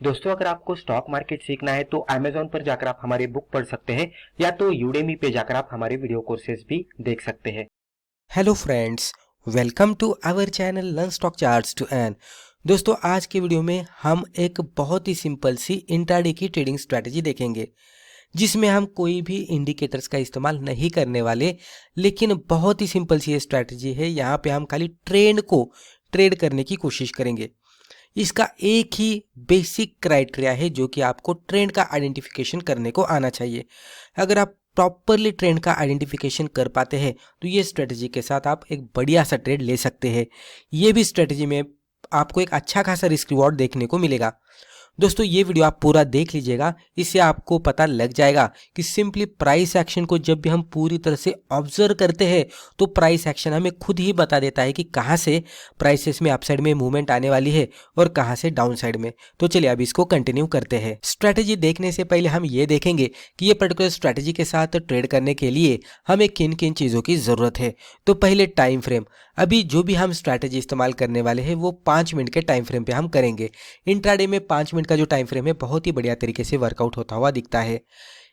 दोस्तों, अगर आपको स्टॉक मार्केट सीखना है तो Amazon पर जाकर आप हमारे बुक पढ़ सकते हैं या तो Udemy पे जाकर आप हमारे वीडियो कोर्सेज भी देख सकते हैं। Hello friends, welcome to our channel learn stock charts to earn. दोस्तों, आज के वीडियो में हम एक बहुत ही सिंपल सी इंट्राडे की ट्रेडिंग स्ट्रैटेजी देखेंगे जिसमें हम कोई भी इंडिकेटर्स का इस्तेमाल नहीं करने वाले, लेकिन बहुत ही सिंपल सी ये स्ट्रैटेजी है। यहाँ पे हम खाली ट्रेंड को ट्रेड करने की कोशिश करेंगे। इसका एक ही बेसिक क्राइटेरिया है जो कि आपको ट्रेंड का आइडेंटिफिकेशन करने को आना चाहिए। अगर आप प्रॉपरली ट्रेंड का आइडेंटिफिकेशन कर पाते हैं तो ये स्ट्रेटजी के साथ आप एक बढ़िया सा ट्रेड ले सकते हैं। ये भी स्ट्रेटजी में आपको एक अच्छा खासा रिस्क रिवॉर्ड देखने को मिलेगा। दोस्तों, ये वीडियो आप पूरा देख लीजिएगा, इससे आपको पता लग जाएगा कि सिंपली प्राइस एक्शन को जब भी हम पूरी तरह से ऑब्जर्व करते हैं तो प्राइस एक्शन हमें खुद ही बता देता है कि कहाँ से प्राइसेस में अपसाइड में मूवमेंट आने वाली है और कहाँ से डाउन साइड में। तो चलिए अब इसको कंटिन्यू करते हैं। स्ट्रैटेजी देखने से पहले हम ये देखेंगे कि ये पर्टिकुलर स्ट्रैटेजी के साथ ट्रेड करने के लिए हमें किन किन चीज़ों की ज़रूरत है। तो पहले टाइम फ्रेम। अभी जो भी हम स्ट्रैटेजी इस्तेमाल करने वाले हैं वो 5 मिनट के टाइम फ्रेम पे हम करेंगे। इंट्राडे में 5 मिनट का जो टाइम फ्रेम है बहुत ही बढ़िया तरीके से वर्कआउट होता हुआ दिखता है।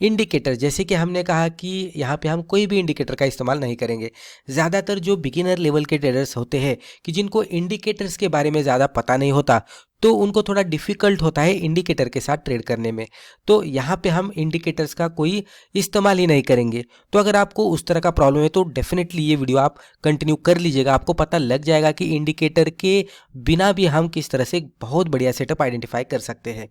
इंडिकेटर, जैसे कि हमने कहा कि यहाँ पे हम कोई भी इंडिकेटर का इस्तेमाल नहीं करेंगे। ज़्यादातर जो बिगिनर लेवल के ट्रेडर्स होते हैं कि जिनको इंडिकेटर्स के बारे में ज़्यादा पता नहीं होता, तो उनको थोड़ा डिफ़िकल्ट होता है इंडिकेटर के साथ ट्रेड करने में। तो यहाँ पे हम इंडिकेटर्स का कोई इस्तेमाल ही नहीं करेंगे। तो अगर आपको उस तरह का प्रॉब्लम है तो डेफिनेटली ये वीडियो आप कंटिन्यू कर लीजिएगा। आपको पता लग जाएगा कि इंडिकेटर के बिना भी हम किस तरह से एक बहुत बढ़िया सेटअप आइडेंटिफाई कर सकते हैं।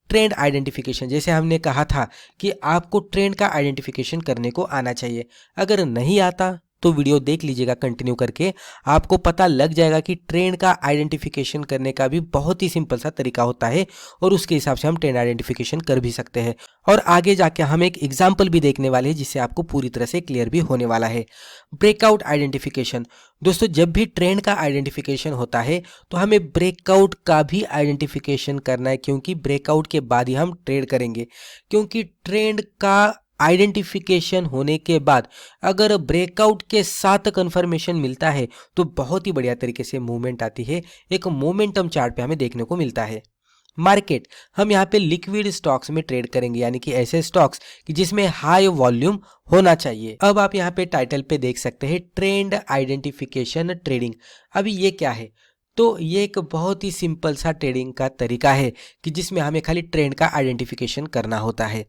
ट्रेंड आइडेंटिफिकेशन, जैसे हमने कहा था कि आपको ट्रेंड का आइडेंटिफिकेशन करने को आना चाहिए। अगर नहीं आता तो वीडियो देख लीजिएगा कंटिन्यू करके, आपको पता लग जाएगा कि ट्रेंड का आइडेंटिफिकेशन करने का भी बहुत ही सिंपल सा तरीका होता है और उसके हिसाब से हम ट्रेंड आइडेंटिफिकेशन कर भी सकते हैं। और आगे जाके हम एक एग्जाम्पल भी देखने वाले हैं जिससे आपको पूरी तरह से क्लियर भी होने वाला है। Breakout identification. दोस्तों, जब भी ट्रेंड का आइडेंटिफिकेशन होता है तो हमें ब्रेकआउट का भी आइडेंटिफिकेशन करना है, क्योंकि ब्रेकआउट के बाद ही हम ट्रेड करेंगे। क्योंकि ट्रेंड का आइडेंटिफिकेशन होने के बाद अगर ब्रेकआउट के साथ कंफर्मेशन मिलता है तो बहुत ही बढ़िया तरीके से मूवमेंट आती है, एक मोमेंटम चार्ट पे हमें देखने को मिलता है। मार्केट, हम यहाँ पे लिक्विड स्टॉक्स में ट्रेड करेंगे, यानी कि ऐसे स्टॉक्स कि जिसमें हाई वॉल्यूम होना चाहिए। अब आप यहाँ पे टाइटल पे देख सकते हैं ट्रेंड आइडेंटिफिकेशन ट्रेडिंग। अभी ये क्या है? तो ये एक बहुत ही सिंपल सा ट्रेडिंग का तरीका है कि जिसमें हमें खाली ट्रेंड का आइडेंटिफिकेशन करना होता है।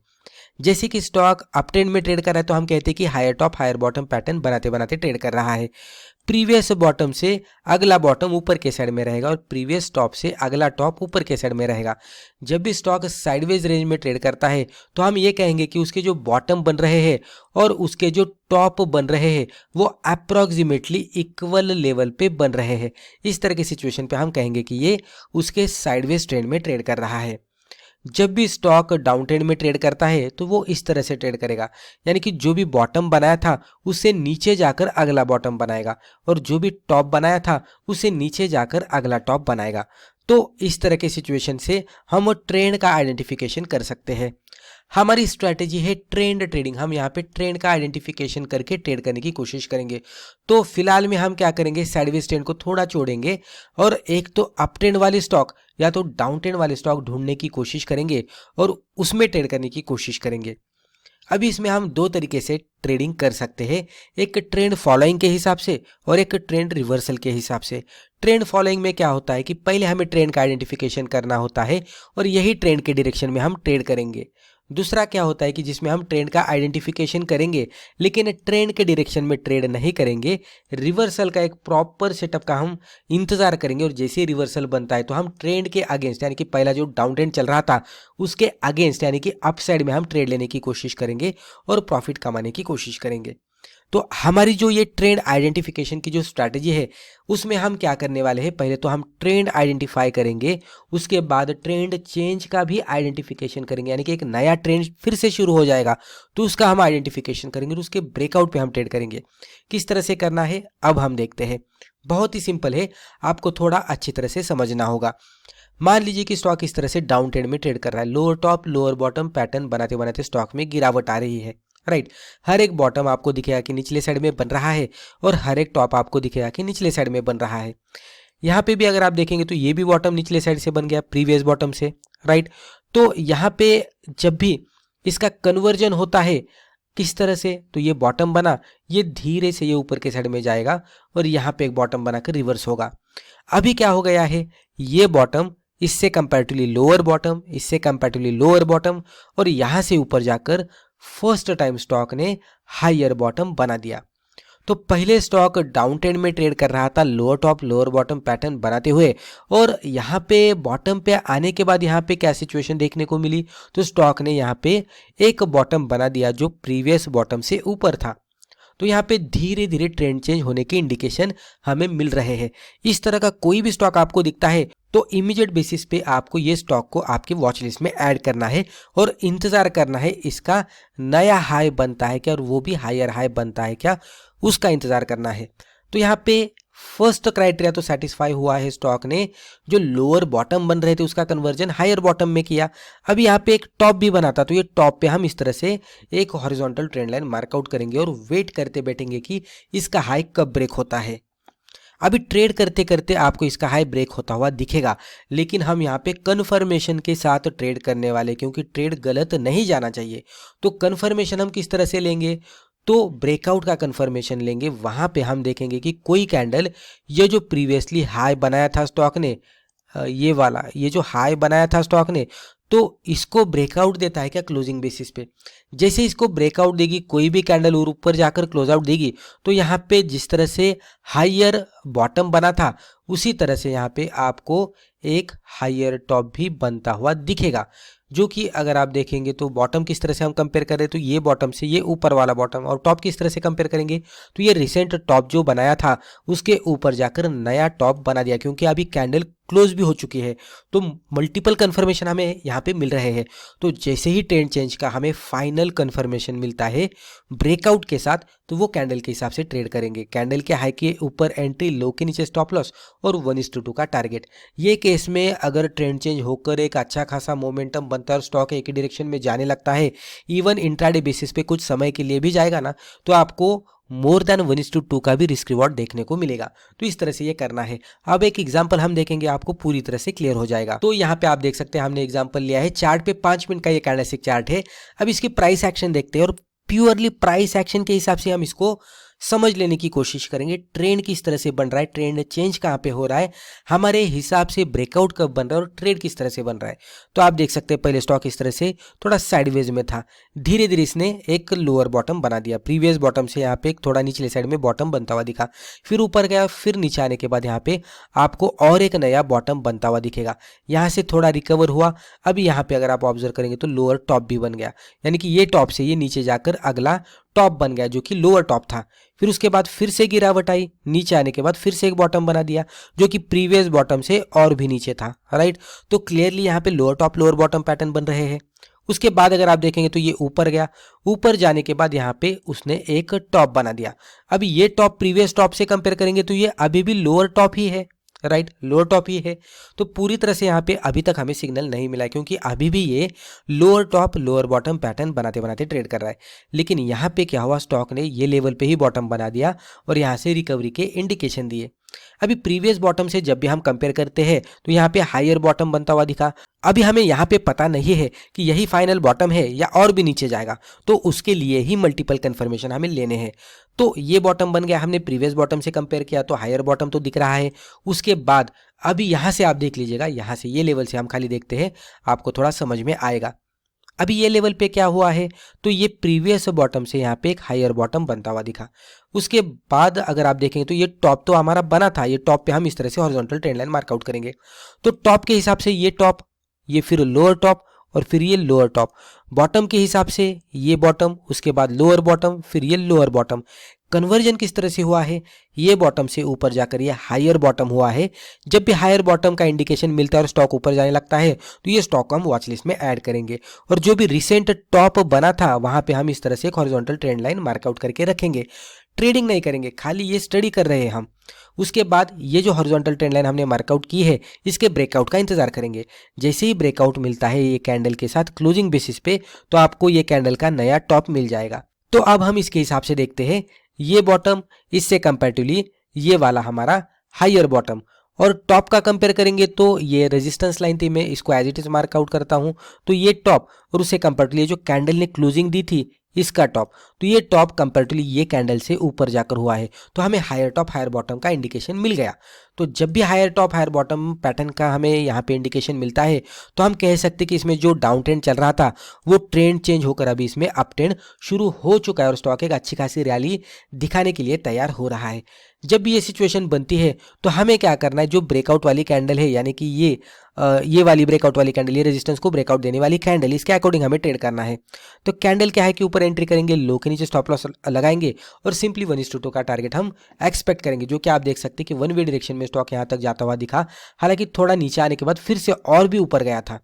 जैसे कि स्टॉक अप ट्रेंड में ट्रेड कर रहा है तो हम कहते हैं कि higher top higher bottom pattern बनाते बनाते ट्रेड कर रहा है। प्रीवियस बॉटम से अगला बॉटम ऊपर के साइड में रहेगा और प्रीवियस टॉप से अगला टॉप ऊपर के साइड में रहेगा। जब भी स्टॉक साइडवेज रेंज में ट्रेड करता है तो हम ये कहेंगे कि उसके जो बॉटम बन रहे हैं और उसके जो टॉप बन रहे हैं वो अप्रॉक्सीमेटली इक्वल लेवल पे बन रहे हैं। इस तरह की सिचुएशन पे हम कहेंगे कि ये उसके साइडवेज ट्रेंड में ट्रेड कर रहा है। जब भी स्टॉक डाउन ट्रेंड में ट्रेड करता है तो वो इस तरह से ट्रेड करेगा, यानी कि जो भी बॉटम बनाया था उससे नीचे जाकर अगला बॉटम बनाएगा और जो भी टॉप बनाया था उससे नीचे जाकर अगला टॉप बनाएगा। तो इस तरह के सिचुएशन से हम ट्रेंड का आइडेंटिफिकेशन कर सकते हैं। हमारी स्ट्रैटेजी है ट्रेंड ट्रेडिंग। हम यहाँ पे ट्रेंड का आइडेंटिफिकेशन करके ट्रेड करने की कोशिश करेंगे। तो फिलहाल में हम क्या करेंगे, साइडवेज ट्रेंड को थोड़ा छोड़ेंगे और एक तो अप ट्रेंड वाले स्टॉक या तो डाउन ट्रेंड वाले स्टॉक ढूंढने की कोशिश करेंगे और उसमें ट्रेड करने की कोशिश करेंगे। अभी इसमें हम दो तरीके से ट्रेडिंग कर सकते हैं, एक ट्रेंड फॉलोइंग के हिसाब से और एक ट्रेंड रिवर्सल के हिसाब से। ट्रेंड फॉलोइंग में क्या होता है कि पहले हमें ट्रेंड का आइडेंटिफिकेशन करना होता है और यही ट्रेंड के डायरेक्शन में हम ट्रेड करेंगे। दूसरा क्या होता है कि जिसमें हम ट्रेंड का आइडेंटिफिकेशन करेंगे लेकिन ट्रेंड के डायरेक्शन में ट्रेड नहीं करेंगे। रिवर्सल का एक प्रॉपर सेटअप का हम इंतजार करेंगे और जैसे ही रिवर्सल बनता है तो हम ट्रेंड के अगेंस्ट, यानी कि पहला जो डाउन ट्रेंड चल रहा था उसके अगेंस्ट यानी कि अप साइड में हम ट्रेड लेने की कोशिश करेंगे और प्रॉफिट कमाने की कोशिश करेंगे। तो हमारी जो ये ट्रेंड आइडेंटिफिकेशन की जो स्ट्रैटेजी है उसमें हम क्या करने वाले हैं, पहले तो हम ट्रेंड आइडेंटिफाई करेंगे, उसके बाद ट्रेंड चेंज का भी आइडेंटिफिकेशन करेंगे, यानी कि एक नया ट्रेंड फिर से शुरू हो जाएगा तो उसका हम आइडेंटिफिकेशन करेंगे और उसके ब्रेकआउट पे हम ट्रेड करेंगे। किस तरह से करना है अब हम देखते हैं। बहुत ही सिंपल है, आपको थोड़ा अच्छी तरह से समझना होगा। मान लीजिए कि स्टॉक इस तरह से डाउन ट्रेंड में ट्रेड कर रहा है, lower top lower bottom pattern बनाते बनाते स्टॉक में गिरावट आ रही है। राइट, हर एक बॉटम आपको दिखेगा कि निचले साइड में बन रहा है और हर एक टॉप आपको दिखेगा कि निचले साइड में बन रहा है। यहाँ पे भी अगर आप देखेंगे तो ये भी बॉटम निचले साइड से बन गया प्रीवियस बॉटम से, राइट। तो यहाँ पे जब भी इसका कन्वर्जन होता है किस तरह से, तो ये बॉटम बना, ये धीरे से ये ऊपर के साइड में जाएगा और यहाँ पे एक बॉटम बनाकर रिवर्स होगा। अभी क्या हो गया है, ये बॉटम इससे कंपैरेटिवली लोअर बॉटम, इससे कंपैरेटिवली लोअर बॉटम, और यहाँ से ऊपर जाकर फर्स्ट टाइम स्टॉक ने हायर बॉटम बना दिया। तो पहले स्टॉक डाउन ट्रेंड में ट्रेड कर रहा था lower top lower bottom pattern बनाते हुए, और यहाँ पे बॉटम पे आने के बाद यहाँ पे क्या सिचुएशन देखने को मिली, तो स्टॉक ने यहाँ पे एक बॉटम बना दिया जो प्रीवियस बॉटम से ऊपर था। तो यहाँ पे धीरे धीरे ट्रेंड चेंज होने के इंडिकेशन हमें मिल रहे हैं। इस तरह का कोई भी स्टॉक आपको दिखता है तो इमीडिएट बेसिस पे आपको ये स्टॉक को आपके वॉच लिस्ट में ऐड करना है और इंतजार करना है इसका नया हाई बनता है क्या, और वो भी हायर हाई बनता है क्या, उसका इंतजार करना है। तो यहाँ पे फर्स्ट क्राइटेरिया तो सेटिस्फाई हुआ है, स्टॉक ने जो लोअर बॉटम बन रहे थे उसका कन्वर्जन हायर बॉटम में किया। अभी यहाँ पे एक टॉप भी बना था, तो ये टॉप पे हम इस तरह से एक हॉरिजॉन्टल ट्रेंड लाइन मार्कआउट करेंगे और वेट करते बैठेंगे कि इसका हाई कब ब्रेक होता है। अभी ट्रेड करते करते आपको इसका हाई ब्रेक होता हुआ दिखेगा, लेकिन हम यहाँ पे कन्फर्मेशन के साथ ट्रेड करने वाले, क्योंकि ट्रेड गलत नहीं जाना चाहिए। तो कन्फर्मेशन हम किस तरह से लेंगे, तो ब्रेकआउट का कंफर्मेशन लेंगे। वहां पे हम देखेंगे कि कोई कैंडल ये जो प्रीवियसली हाई बनाया था स्टॉक ने, ये वाला ये जो हाई बनाया था स्टॉक ने, तो इसको ब्रेकआउट देता है क्या क्लोजिंग बेसिस पे। जैसे इसको ब्रेकआउट देगी कोई भी कैंडल और ऊपर जाकर क्लोज आउट देगी, तो यहाँ पे जिस तरह से हायर बॉटम बना था उसी तरह से यहाँ पे आपको एक हायर टॉप भी बनता हुआ दिखेगा, जो कि अगर आप देखेंगे तो बॉटम किस तरह से हम कंपेयर करें तो ये बॉटम से ये ऊपर वाला बॉटम, और टॉप किस तरह से कंपेयर करेंगे तो ये रिसेंट टॉप जो बनाया था उसके ऊपर जाकर नया टॉप बना दिया, क्योंकि अभी कैंडल क्लोज भी हो चुकी है। तो मल्टीपल कंफर्मेशन हमें यहाँ पे मिल रहे हैं। तो जैसे ही ट्रेंड चेंज का हमें फाइनल कंफर्मेशन मिलता है ब्रेकआउट के साथ, तो वो कैंडल के हिसाब से ट्रेड करेंगे। कैंडल के हाई के ऊपर एंट्री, लो के नीचे स्टॉप लॉस और 1:2 का टारगेट। ये केस में अगर ट्रेंड चेंज होकर एक अच्छा खासा मोमेंटम बनता है और स्टॉक एक ही डायरेक्शन में जाने लगता है, इवन इंट्राडे बेसिस पे कुछ समय के लिए भी जाएगा ना, तो आपको मोर देन 1:2 का भी रिस्क रिवॉर्ड देखने को मिलेगा। तो इस तरह से ये करना है। अब एक एग्जांपल हम देखेंगे, आपको पूरी तरह से क्लियर हो जाएगा। तो यहाँ पे आप देख सकते हैं हमने एग्जांपल लिया है, चार्ट पे 5 मिनट का ये कैंडलस्टिक चार्ट है। अब इसकी प्राइस एक्शन देखते हैं और प्योरली प्राइस एक्शन के हिसाब से हम इसको समझ लेने की कोशिश करेंगे। ट्रेंड किस तरह से बन रहा है, ट्रेंड चेंज कहाँ पे हो रहा है, हमारे हिसाब से ब्रेकआउट कब बन रहा है और ट्रेड किस तरह से बन रहा है। तो आप देख सकते हैं पहले स्टॉक इस तरह से थोड़ा साइडवेज में था, धीरे धीरे इसने एक लोअर बॉटम बना दिया। प्रीवियस बॉटम से यहाँ पे एक थोड़ा निचले साइड में बॉटम बनता हुआ दिखा, फिर ऊपर गया, फिर नीचे आने के बाद यहाँ पे आपको और एक नया बॉटम बनता हुआ दिखेगा। यहाँ से थोड़ा रिकवर हुआ। अभी यहाँ पे अगर आप ऑब्जर्व करेंगे तो लोअर टॉप भी बन गया, यानी कि ये टॉप से ये नीचे जाकर अगला टॉप बन गया जो कि लोअर टॉप था। फिर उसके बाद फिर से गिरावट आई, नीचे आने के बाद फिर से एक बॉटम बना दिया जो कि प्रीवियस बॉटम से और भी नीचे था, राइट। तो क्लियरली यहाँ पे lower top lower bottom pattern बन रहे हैं। उसके बाद अगर आप देखेंगे तो ये ऊपर गया, ऊपर जाने के बाद यहाँ पे उसने एक टॉप बना दिया। अब ये टॉप प्रीवियस टॉप से कंपेयर करेंगे तो ये अभी भी लोअर टॉप ही है, राइट, लोअर टॉप ही है। तो पूरी तरह से यहाँ पे अभी तक हमें सिग्नल नहीं मिला, क्योंकि अभी भी ये lower top lower bottom pattern बनाते बनाते ट्रेड कर रहा है। लेकिन यहाँ पे क्या हुआ, स्टॉक ने ये लेवल पे ही बॉटम बना दिया और यहाँ से रिकवरी के इंडिकेशन दिए। अभी प्रीवियस बॉटम से जब भी हम कंपेयर करते हैं तो यहाँ पे हायर बॉटम बनता हुआ दिखा। अभी हमें यहाँ पे पता नहीं है कि यही फाइनल बॉटम है या और भी नीचे जाएगा, तो उसके लिए ही मल्टीपल कंफर्मेशन हमें लेने हैं। तो ये बॉटम बन गया, हमने प्रीवियस बॉटम से कंपेयर किया तो हायर बॉटम तो दिख रहा है। उसके बाद अभी यहाँ से आप देख लीजिएगा, यहाँ से ये लेवल से हम खाली देखते हैं, आपको थोड़ा समझ में आएगा। अभी ये लेवल पे क्या हुआ है, तो ये प्रीवियस बॉटम से यहाँ पे एक हायर बॉटम बनता हुआ दिखा। उसके बाद अगर आप देखेंगे तो ये टॉप तो हमारा बना था, ये टॉप पे हम इस तरह से हॉरिजॉन्टल ट्रेंड लाइन मार्कआउट करेंगे। तो टॉप के हिसाब से ये टॉप, ये फिर लोअर टॉप और फिर ये लोअर टॉप। बॉटम के हिसाब से ये बॉटम, उसके बाद लोअर बॉटम, फिर ये लोअर बॉटम। कन्वर्जन किस तरह से हुआ है, ये बॉटम से ऊपर जाकर ये हायर बॉटम हुआ है। जब भी हायर बॉटम का इंडिकेशन मिलता है और स्टॉक ऊपर जाने लगता है तो ये स्टॉक को हम वॉच लिस्ट में ऐड करेंगे। और जो भी रिसेंट टॉप बना था वहां पे हम इस तरह से एक हॉरिजॉन्टल ट्रेंड लाइन मार्कआउट करके रखेंगे। ट्रेडिंग नहीं करेंगे, खाली ये स्टडी कर रहे हैं हम। उसके बाद ये जो हॉरिजॉन्टल ट्रेंड लाइन हमने मार्कआउट की है इसके ब्रेकआउट का इंतजार करेंगे। जैसे ही ब्रेकआउट मिलता है ये कैंडल के साथ क्लोजिंग बेसिस पे, तो आपको ये कैंडल का नया टॉप मिल जाएगा। तो अब हम इसके हिसाब से देखते हैं, ये बॉटम, इससे कंपैरेटिवली ये वाला हमारा हायर बॉटम, और टॉप का कंपेयर करेंगे तो ये रेजिस्टेंस लाइन थी, मैं इसको as it is mark out करता हूं। तो ये टॉप और उससे कंपेरेटिवली जो कैंडल ने क्लोजिंग दी थी इसका टॉप, तो ये टॉप कंपेरेटिवली ये कैंडल से ऊपर जाकर हुआ है, तो हमें हायर टॉप हायर बॉटम का इंडिकेशन मिल गया। तो जब भी higher top higher bottom pattern का हमें यहाँ पे इंडिकेशन मिलता है तो हम कह सकते हैं कि इसमें जो डाउन ट्रेंड चल रहा था वो ट्रेंड चेंज होकर अभी इसमें अप ट्रेंड शुरू हो चुका है और स्टॉक एक अच्छी खासी रैली दिखाने के लिए तैयार हो रहा है। जब भी ये सिचुएशन बनती है तो हमें क्या करना है, जो ब्रेकआउट वाली कैंडल है यानी कि ये वाली ब्रेकआउट वाली कैंडल, ये रेजिस्टेंस को ब्रेकआउट देने वाली कैंडल, इसके अकॉर्डिंग हमें ट्रेड करना है। तो कैंडल क्या है कि ऊपर एंट्री करेंगे, लो के नीचे स्टॉप लॉस लगाएंगे और सिंपली 1:2 का टारगेट हम एक्सपेक्ट करेंगे, जो कि आप देख सकते हैं कि वन वे डायरेक्शन में स्टॉक यहाँ तक जाता हुआ दिखा। हालांकि थोड़ा नीचे आने के बाद फिर से और भी ऊपर गया था।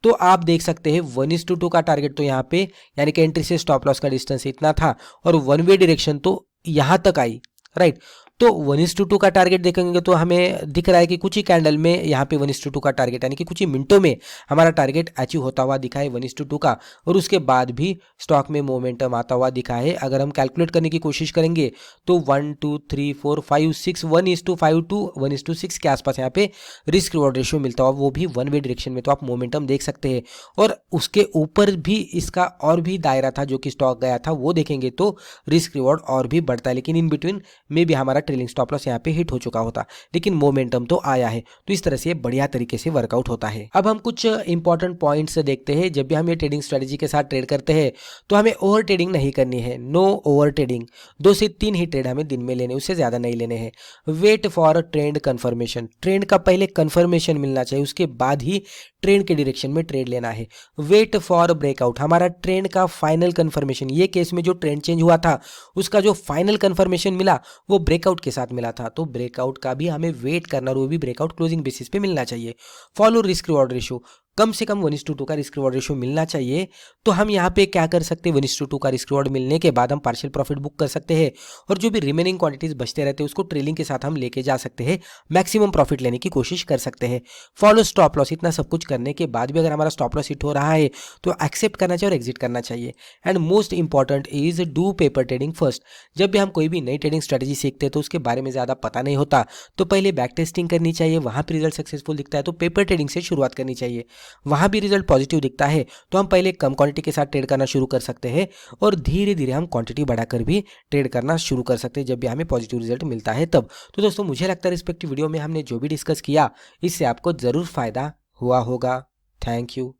तो आप देख सकते हैं 1:2 का टारगेट तो यहाँ पे यानी कि एंट्री से स्टॉप लॉस का डिस्टेंस इतना था और वन वे डायरेक्शन तो यहाँ तक आई, राइट। तो 1:2 का टारगेट देखेंगे तो हमें दिख रहा है कि कुछ ही कैंडल में यहाँ पे 1:2 का टारगेट यानी कि कुछ ही मिनटों में हमारा टारगेट अचीव होता हुआ दिखा है 1:2 का, और उसके बाद भी स्टॉक में मोमेंटम आता हुआ दिखा है। अगर हम कैलकुलेट करने की कोशिश करेंगे तो 1 2 3 4 5 6 1:5 टू 1:6 के आसपास यहाँ पे रिस्क रिवॉर्ड रेशियो मिलता हुआ, वो भी वन वे डायरेक्शन में, तो आप मोमेंटम देख सकते हैं। और उसके ऊपर भी इसका और भी दायरा था जो कि स्टॉक गया था, वो देखेंगे तो रिस्क रिवॉर्ड और भी बढ़ता है, लेकिन इन बिटवीन में भी हमारा ट्रेलिंग स्टॉप लॉस यहाँ पे हिट हो चुका होता, लेकिन मोमेंटम तो आया है। तो इस तरह से बढ़िया तरीके से वर्कआउट होता है। अब हम कुछ इंपॉर्टेंट पॉइंट्स देखते हैं। जब भी हम ये ट्रेडिंग स्ट्रेटेजी के साथ ट्रेड करते हैं तो हमें ओवर ट्रेडिंग नहीं करनी है, नो ओवर ट्रेडिंग। 2 से 3 ही ट्रेड हमें दिन में लेने, उससे ज्यादा नहीं लेने हैं। Wait for trend confirmation, trend का पहले कंफर्मेशन मिलना चाहिए, उसके बाद ही ट्रेंड के डायरेक्शन में ट्रेड लेना है। वेट फॉर ब्रेकआउट, हमारा ट्रेंड का फाइनल कंफर्मेशन, ये केस में जो ट्रेंड चेंज हुआ था उसका जो फाइनल कंफर्मेशन मिला वो ब्रेकआउट के साथ मिला था, तो ब्रेकआउट का भी हमें वेट करना और वो भी ब्रेकआउट क्लोजिंग बेसिस पे मिलना चाहिए। फॉलो रिस्क रिवॉर्ड रेशियो, कम से कम 1:2 का रिस्क रिवॉर्ड रेशियो मिलना चाहिए। तो हम यहाँ पे क्या कर सकते हैं, 1:2 का रिस्क रिवॉर्ड मिलने के बाद हम पार्शियल प्रॉफिट बुक कर सकते हैं और जो भी रिमेनिंग क्वांटिटीज बचते रहते हैं उसको ट्रेलिंग के साथ हम लेके जा सकते हैं, मैक्सिमम प्रॉफिट लेने की कोशिश कर सकते हैं। फॉलो स्टॉप लॉस, इतना सब कुछ करने के बाद भी अगर हमारा स्टॉप लॉस हिट हो रहा है तो एक्सेप्ट करना चाहिए और एग्जिट करना चाहिए। And most important is do paper trading first. जब भी हम कोई भी नई ट्रेडिंग स्ट्रेटेजी सीखते हैं तो उसके बारे में ज़्यादा पता नहीं होता, तो पहले बैक टेस्टिंग करनी चाहिए, वहाँ पर रिजल्ट सक्सेसफुल दिखता है तो पेपर ट्रेडिंग से शुरुआत करनी चाहिए, वहाँ भी रिजल्ट पॉजिटिव दिखता है तो हम पहले कम क्वांटिटी के साथ ट्रेड करना शुरू कर सकते हैं और धीरे धीरे हम क्वांटिटी बढ़ाकर भी ट्रेड करना शुरू कर सकते हैं जब भी हमें पॉजिटिव रिजल्ट मिलता है तब। तो दोस्तों मुझे लगता है रिस्पेक्टिव वीडियो में हमने जो भी डिस्कस किया इससे आपको जरूर फायदा हुआ होगा। Thank you.